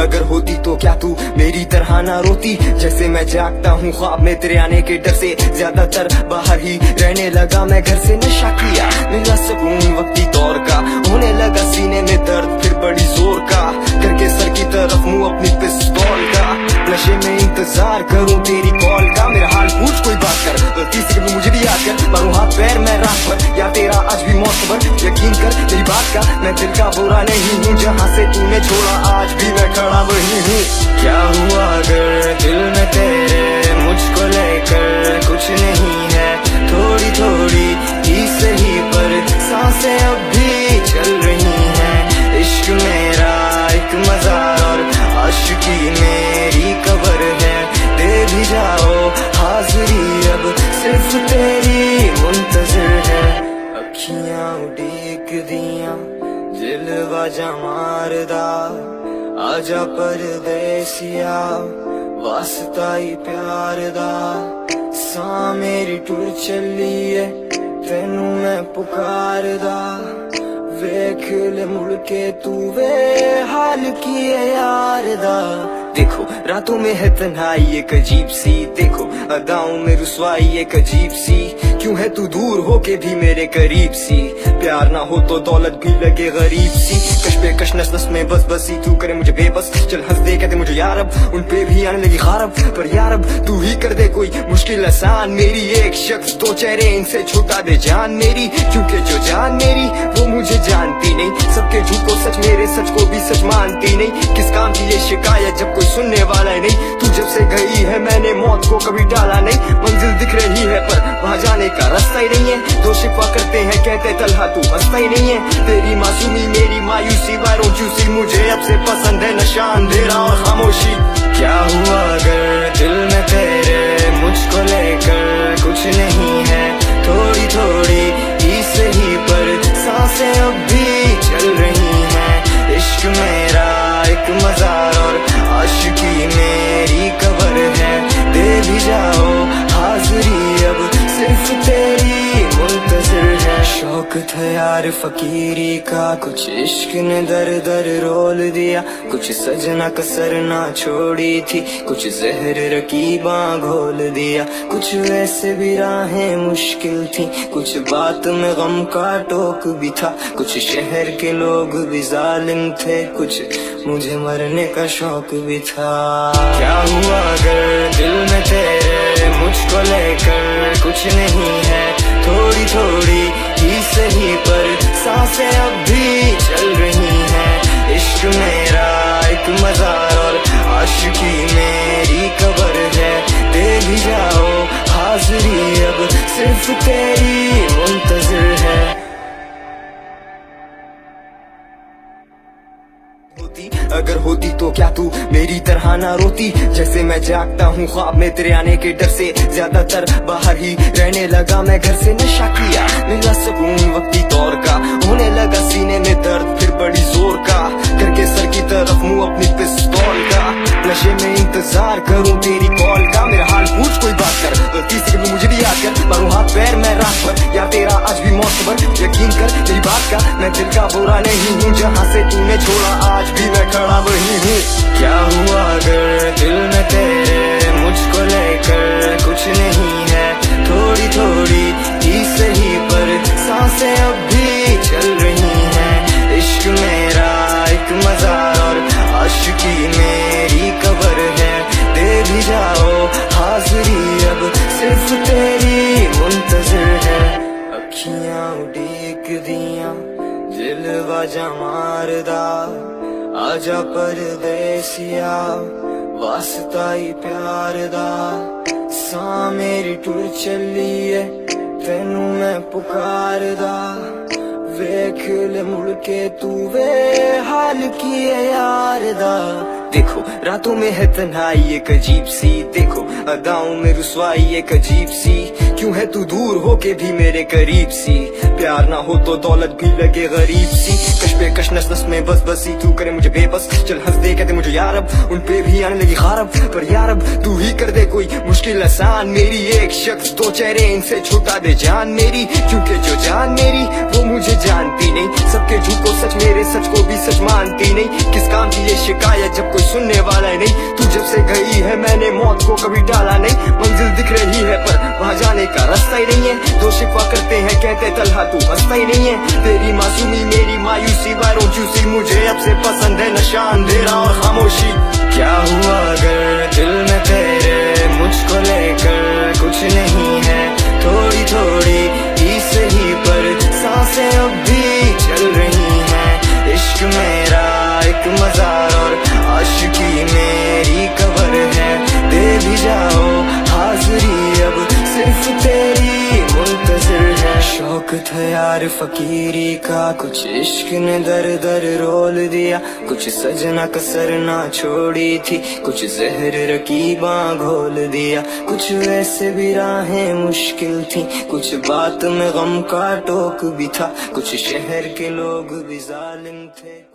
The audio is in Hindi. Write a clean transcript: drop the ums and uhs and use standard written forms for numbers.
अगर होती तो क्या तू मेरी तरह ना रोती। जैसे मैं जागता हूँ ख्वाब में तेरे आने के डर से, ज्यादातर बाहर ही रहने लगा मैं घर से। नशा किया मेरा सुकून वक्ती दौर का, होने लगा सीने में दर्द फिर बड़ी जोर का, करके सर की तरफ मुंह अपनी पिस्तौल का। नशे में इंतजार करूं तेरी कॉल का, मेरा हाल पूछ कोई बात कर, गलती से कभी मुझे भी याद कर। मारूं हाथ पैर मैं रात भर या तेरा आज भी मौत खबर। यकीन कर मेरी बात का मैं दिल का बुरा नहीं हूँ, जहाँ से तूने छोड़ा आज भी मैं खड़ा वही हूँ। क्या हुआ अगर दिल में तेरे मुझको लेकर कुछ नहीं है, थोड़ी थोड़ी ही सही पर सांसें अब भी चल रही हैं। इश्क मेरा एक मज़ार और आशिकी मेरी कब्र है, दे भी जाओ हाजिरी अब सिर्फ तेरी मुंतज़िर है। अखियां उड़ीक दियां दिल वाजा मारदा, आजा परदेसिया वास्ता ही प्यार दा। सां मेरी टुर चली है तेनू मैं पुकारदा, वेख ले मुड़ के तू वे हाल की है यार दा। देखो रातों में है तन्हाई एक अजीब सी, देखो अदाओं में रुसवाई एक अजीब सी। क्यों है तू दूर होके भी मेरे करीब सी, प्यार ना हो तो दौलत भी लगे गरीब सी। कश पे कश नस नस में बस बसी तू करे मुझे बेबस, चल हंस दे कहते मुझे यार अब उन पे भी आने लगी खारब। पर यार अब तू ही कर दे कोई मुश्किल आसान, मेरी एक शख्स दो चेहरे इनसे छुटा दे जान मेरी। क्योंकि जो जान मेरी वो मुझे जानती नहीं, सबके झूठ को सच मेरे सच को भी सच मानती नहीं। किस काम की ये शिकायत जब कोई सुनने वाला है नहीं। तू जब से गई है मैंने मौत को कभी टाला नहीं, मंजिल दिख रही है पर वहाँ जाने का रास्ता ही नहीं है। दो शिकवा करते हैं कहते तलहा तू हंसता ही नहीं है, तेरी मासूमी मेरी मायूसी। वायरों चूसी मुझे अब से पसंद है नशा अंधेरा और खामोशी। क्या हुआ अगर दिल में तेरे मुझको लेकर कुछ नहीं है, थोड़ी थोड़ी ही सही पर सांसें अब भी चल रही हैं। इश्क मेरा एक मज़ार और आशिकी मेरी कब्र है, दे भी जाओ हाजिरी अब सिर्फ तेरी मुंतज़िर है। शौक था यार फकीरी का, कुछ इश्क ने दर दर रोल दिया। कुछ सजना कसर ना छोड़ी थी, कुछ जहर रकीबा घोल दिया। कुछ वैसे भी राहें मुश्किल थी, कुछ बात में गम का टोक भी था। कुछ शहर के लोग भी जालिम थे, कुछ मुझे मरने का शौक भी था। क्या हुआ अगर दिल में तेरे मुझको लेकर कुछ नहीं है, थोड़ी थोड़ी ही सही पर सांसें अब भी चल रही हैं। इश्क मेरा एक मज़ार और आशिकी मेरी कब्र है, दे भी जाओ हाजिरी अब सिर्फ तेरी मुंतज़िर है। अगर होती तो क्या तू मेरी तरह ना रोती। जैसे मैं जागता हूँ ख्वाब में तेरे आने के डर से, ज्यादातर बाहर ही रहने लगा मैं घर से। नशा किया मेरा सुकून वक्ती दौर का, होने लगा सीने में दर्द फिर बड़ी जोर का, करके सर की तरफ मुंह अपनी पिस्तौल का। नशे में इंतजार करूं तेरी कॉल का, मेरा हाल पूछ कोई बात कर, गलती से कभी मुझे भी याद कर। मारूं हाथ पैर मैं रात भर या तेरा आज भी मौत खबर। यकीन कर मेरी बात का मैं दिल का बुरा नहीं हूँ, जहाँ से तूने छोड़ा आज भी मैं खड़ा वही हूँ। क्या हुआ अगर दिल में तेरे मुझको लेकर कुछ नहीं है, थोड़ी थोड़ी ही सही पर सांसें अब भी चल रही हैं। इश्क मेरा एक मज़ार और आशिकी मेरी कब्र है, दे भी जाओ हाजिरी अब सिर्फ तेरी मुंतज़िर है। अखियां उड़ीक दियां दिल वाजा मारदा, आजा परदेसिया वास्ता ही प्यार दा। सां मेरी टुर चली है तेनू मैं पुकारदा, वेख ले मुड़ के तू वे हाल की है यार दा। देखो रातों में है तन्हाई एक अजीब सी, देखो अदाओं में रुसवाई एक अजीब सी। क्यों है तू दूर होके भी मेरे करीब सी, प्यार ना हो तो दौलत भी लगे गरीब सी। कश पे कश नस नस में बस बसी तू करे मुझे बेबस, चल हंस दे कहते मुझे यार अब उन पे भी आने लगी खारब। पर यार अब तू ही कर दे कोई मुश्किल आसान, मेरी एक शख्स दो चेहरे इनसे छुटा दे जान मेरी। क्योंकि जो जान मेरी वो मुझे जानती नहीं, सबके झूठ को सच मेरे सच को भी सच मानती नहीं। किस काम की ये शिकायत जब कोई सुन से गई है, मैंने मौत को कभी टाला नहीं। मंजिल दिख रही है पर वहाँ जाने का रास्ता ही नहीं है। जो शिकवा करते हैं कहते तलहा तू हंसता ही नहीं है। तेरी मासूमी मेरी मायूसी, why don't you see, मुझे अब से पसंद है नशा, अंधेरा और खामोशी। क्या हुआ अगर दिल में तेरे मुझको लेकर कुछ नहीं है, थोड़ी थोड़ी ही सही पर सांसें अब भी चल रही हैं। इश्क मेरा एक मजार और आशिकी मेरी कबर है, दे भी जाओ हाजिरी अब सिर्फ तेरी मुंतज़िर है। शौक था यार फकीरी का, कुछ इश्क ने दर दर रोल दिया, कुछ सजना कसर ना छोड़ी थी, कुछ जहर रकीबां घोल दिया। कुछ वैसे भी राहें मुश्किल थी, कुछ बात में गम का टोक भी था, कुछ शहर के लोग भी जालिम थे।